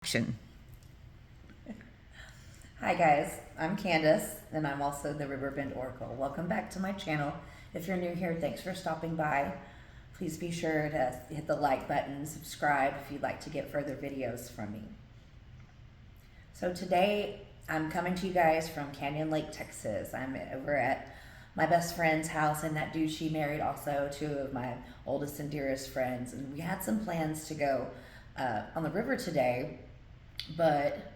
Action. Hi guys, I'm Candace and I'm also the Riverbend Oracle. Welcome back to my channel. If you're new here, thanks for stopping by. Please be sure to hit the like button, subscribe if you'd like to get further videos from me. So today I'm coming to you guys from Canyon Lake, Texas. I'm over at my best friend's house, and that dude she married also two of my oldest and dearest friends, and we had some plans to go on the river today, but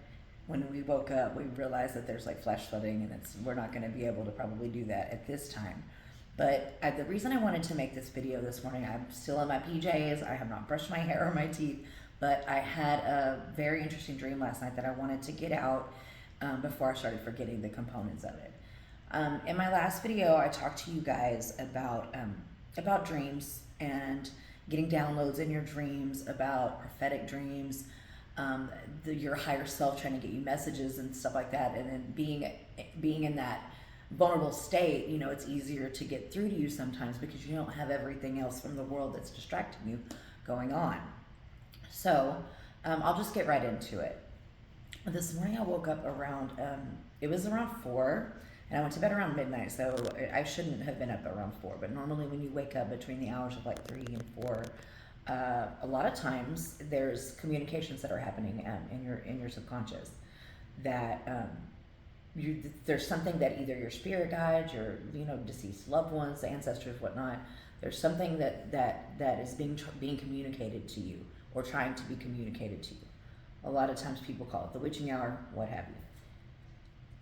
when we woke up we realized that there's like flash flooding, and we're not going to be able to probably do that at this time. But the reason I wanted to make this video this morning, I'm still in my PJs, I have not brushed my hair or my teeth, but I had a very interesting dream last night that I wanted to get out before I started forgetting the components of it. In my last video, I talked to you guys about dreams and getting downloads in your dreams, about prophetic dreams, your higher self trying to get you messages and stuff like that, and then being in that vulnerable state. You know, it's easier to get through to you sometimes because you don't have everything else from the world that's distracting you going on. So I'll just get right into it. This morning I woke up around, it was around 4, and I went to bed around midnight, so I shouldn't have been up around 4. But normally when you wake up between the hours of like 3 and 4, a lot of times there's communications that are happening in your subconscious that there's something that either your spirit guides, your deceased loved ones, the ancestors, whatnot. There's something that is being communicated to you or trying to be communicated to you. A lot of times people call it the witching hour, what have you.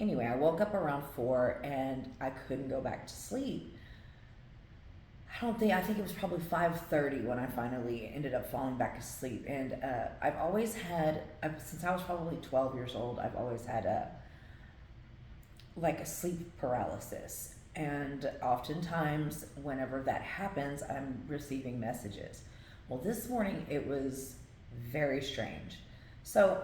Anyway, I woke up around 4 and I couldn't go back to sleep. I think it was probably 5:30 when I finally ended up falling back asleep. And I've always had, since I was probably 12 years old, I've always had a sleep paralysis. And oftentimes, whenever that happens, I'm receiving messages. Well, this morning it was very strange. So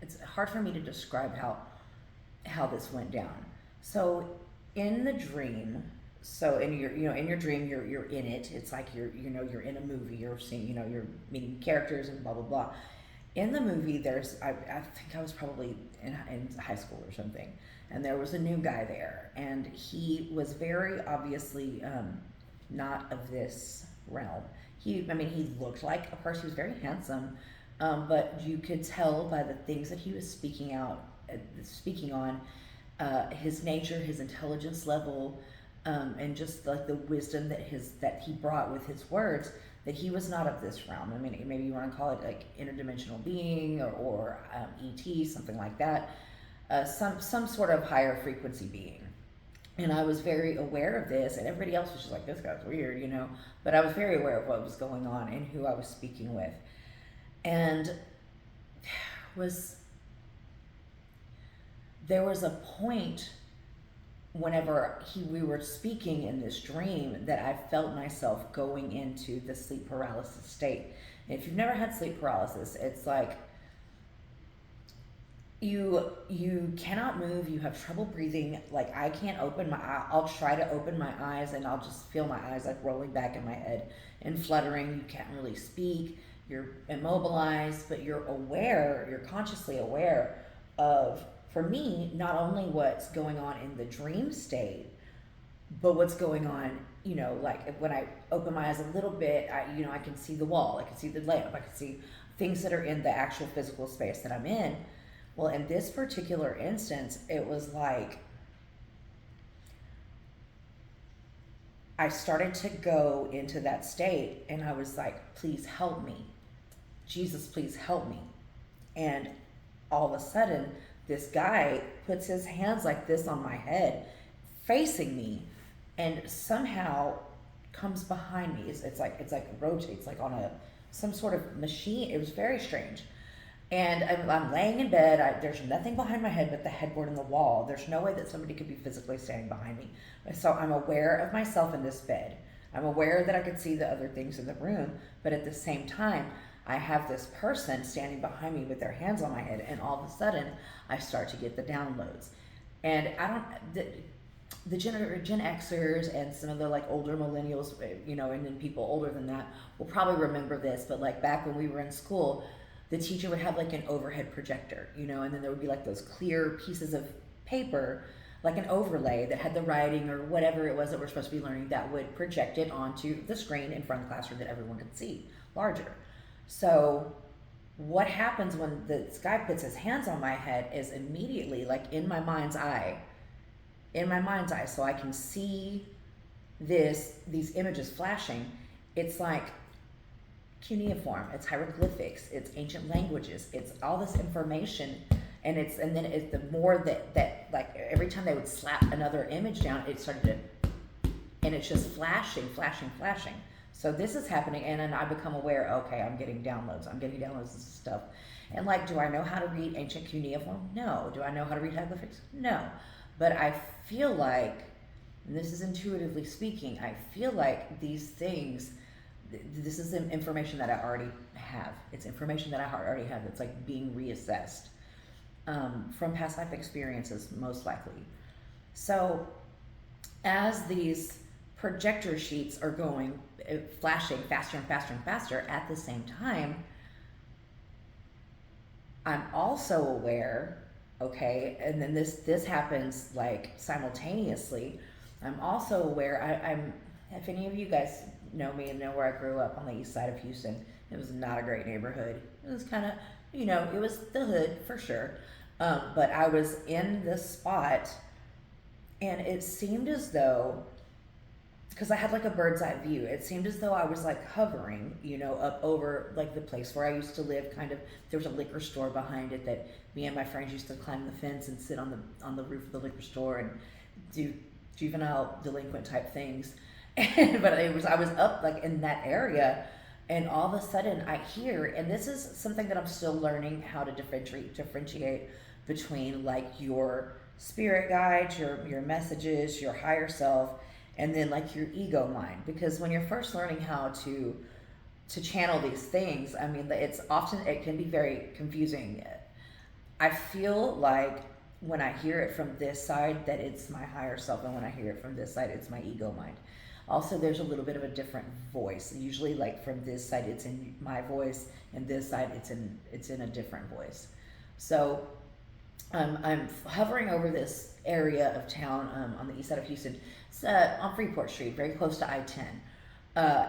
it's hard for me to describe how this went down. So in the dream, in your dream, you're in it. It's like you're in a movie. You're seeing, you're meeting characters and blah blah blah. In the movie, I think I was probably in high school or something, and there was a new guy there, and he was very obviously not of this realm. He looked like a person. He was very handsome, but you could tell by the things that he was speaking on, his nature, his intelligence level, and just like the wisdom that he brought with his words, that he was not of this realm. Maybe you want to call it like interdimensional being or ET, something like that, some sort of higher frequency being. And I was very aware of this, and everybody else was just like, this guy's weird, but I was very aware of what was going on and who I was speaking with. And there was a point whenever we were speaking in this dream that I felt myself going into the sleep paralysis state. And if you've never had sleep paralysis, it's like you cannot move, you have trouble breathing. Like, I can't open I'll try to open my eyes and I'll just feel my eyes like rolling back in my head and fluttering. You can't really speak, you're immobilized, but you're consciously aware of, for me, not only what's going on in the dream state, but what's going on, like when I open my eyes a little bit, I can see the wall, I can see the lamp, I can see things that are in the actual physical space that I'm in. Well, in this particular instance, it was like I started to go into that state, and I was like, please help me. Jesus, please help me. And all of a sudden, this guy puts his hands like this on my head, facing me, and somehow comes behind me. It's like rotates, like on some sort of machine. It was very strange. And I'm laying in bed. There's nothing behind my head but the headboard and the wall. There's no way that somebody could be physically standing behind me. So I'm aware of myself in this bed. I'm aware that I could see the other things in the room, but at the same time, I have this person standing behind me with their hands on my head, and all of a sudden, I start to get the downloads. And the Gen Xers and some of the like older millennials, and then people older than that will probably remember this, but like back when we were in school, the teacher would have like an overhead projector, you know, and then there would be like those clear pieces of paper, like an overlay that had the writing or whatever it was that we're supposed to be learning, that would project it onto the screen in front of the classroom that everyone could see larger. So what happens when this guy puts his hands on my head is immediately, like in my mind's eye, so I can see these images flashing. It's like cuneiform, it's hieroglyphics, it's ancient languages, it's all this information, and then it's the more that like every time they would slap another image down, it started to, and it's just flashing. So this is happening, and then I become aware, okay, I'm getting downloads of stuff. And like, do I know how to read ancient cuneiform? No. Do I know how to read hieroglyphics? No. But I feel like, and this is intuitively speaking, I feel like these things, this is information that I already have. It's information that I already have. It's like being reassessed from past life experiences, most likely. So as these projector sheets are going, flashing faster and faster and faster, at the same time, I'm also aware, okay, and then this happens like simultaneously. I'm also aware, I'm if any of you guys know me and know where I grew up, on the east side of Houston, it was not a great neighborhood. It was kind of, you know, it was the hood for sure. But I was in this spot, and it seemed as though, because I had like a bird's eye view, it seemed as though I was like hovering, you know, up over like the place where I used to live. Kind of, there was a liquor store behind it that me and my friends used to climb the fence and sit on the roof of the liquor store and do juvenile delinquent type things. But I was up like in that area, and all of a sudden I hear, and this is something that I'm still learning how to differentiate between like your spirit guides, your messages, your higher self, and then like your ego mind. Because when you're first learning how to channel these things, I mean, it can be very confusing. I feel like when I hear it from this side that it's my higher self, and when I hear it from this side it's my ego mind. Also, there's a little bit of a different voice. Usually like from this side it's in my voice, and this side it's in a different voice. So I'm hovering over this area of town on the east side of Houston. It's on Freeport Street, very close to I-10.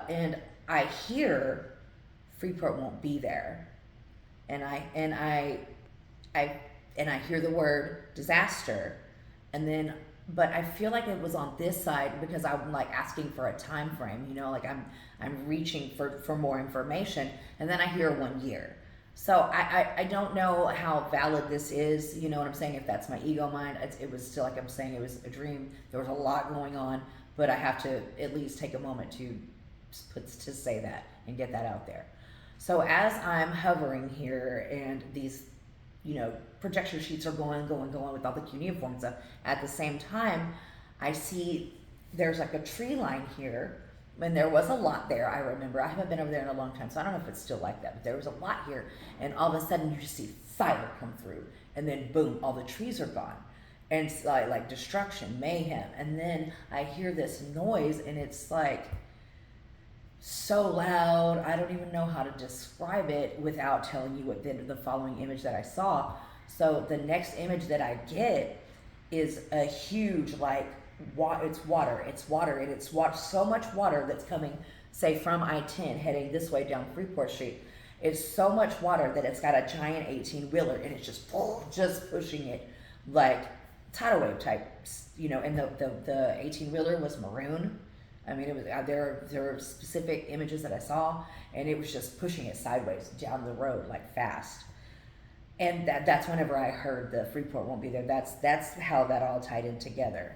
And I hear Freeport won't be there. And I hear the word disaster. And then, but I feel like it was on this side because I'm like asking for a time frame, you know, like I'm reaching for more information. And then I hear 1 year. So I don't know how valid this is, you know what I'm saying, if that's my ego mind. It was still, like I'm saying, it was a dream. There was a lot going on, but I have to at least take a moment to say that and get that out there. So as I'm hovering here, and these, you know, projection sheets are going with all the cuneiform stuff, at the same time, I see there's like a tree line here. And there was a lot there, I remember. I haven't been over there in a long time, so I don't know if it's still like that, but there was a lot here. And all of a sudden, you just see fire come through. And then, boom, all the trees are gone. And it's like destruction, mayhem. And then I hear this noise, and it's like so loud. I don't even know how to describe it without telling you what the following image that I saw. So the next image that I get is a huge, like, it's water, and it's so much water that's coming, say, from I-10 heading this way down Freeport Street. It's so much water that it's got a giant 18-wheeler, and it's just pushing it like tidal wave type, you know. And the 18-wheeler was maroon. I mean, it was there were specific images that I saw, and it was just pushing it sideways down the road like fast. And that's whenever I heard the Freeport won't be there. That's how that all tied in together.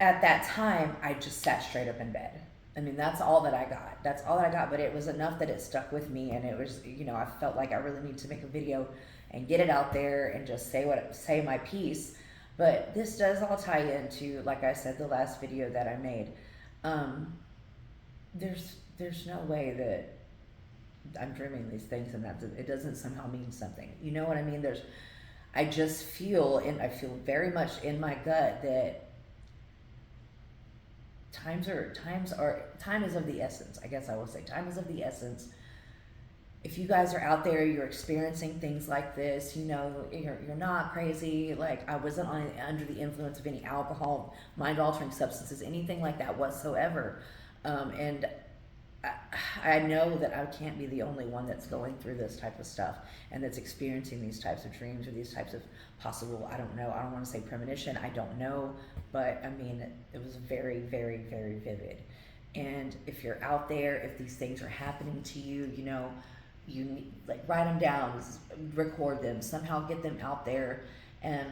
At that time, I just sat straight up in bed. I mean, that's all that I got. But it was enough that it stuck with me, and it was, you know, I felt like I really need to make a video and get it out there and just say my piece. But this does all tie into, like I said, the last video that I made. There's no way that I'm dreaming these things and that it doesn't somehow mean something. You know what I mean? I just feel, and I feel very much in my gut that time is of the essence. I guess I will say time is of the essence. if you guys are out there, you're experiencing things like this, you know, you're not crazy. Like, I wasn't under the influence of any alcohol, mind altering substances, anything like that whatsoever. And I know that I can't be the only one that's going through this type of stuff and that's experiencing these types of dreams or these types of possible, I don't know, I don't want to say premonition, I don't know, but I mean, it was very, very, very vivid. And if you're out there, if these things are happening to you, you know, you need, like, write them down, record them, somehow get them out there, and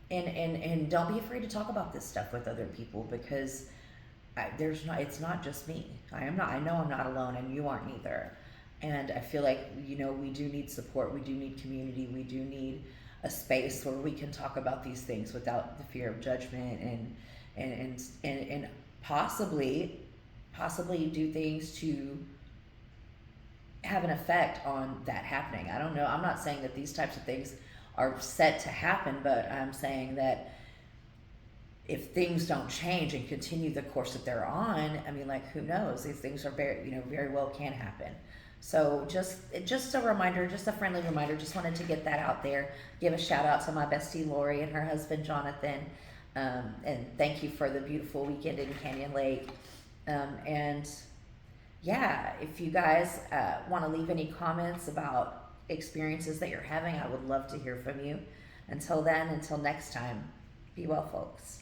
and don't be afraid to talk about this stuff with other people, because it's not just me. I know I'm not alone, and you aren't either. And I feel like, you know, we do need support, we do need community, we do need a space where we can talk about these things without the fear of judgment, and possibly do things to have an effect on that happening. I don't know. I'm not saying that these types of things are set to happen, but I'm saying that if things don't change and continue the course that they're on, I mean, like, who knows? These things are very well can happen. So just a reminder, just a friendly reminder. Just wanted to get that out there. Give a shout out to my bestie Lori and her husband Jonathan, and thank you for the beautiful weekend in Canyon Lake. And yeah, if you guys want to leave any comments about experiences that you're having, I would love to hear from you. Until then, until next time, be well, folks.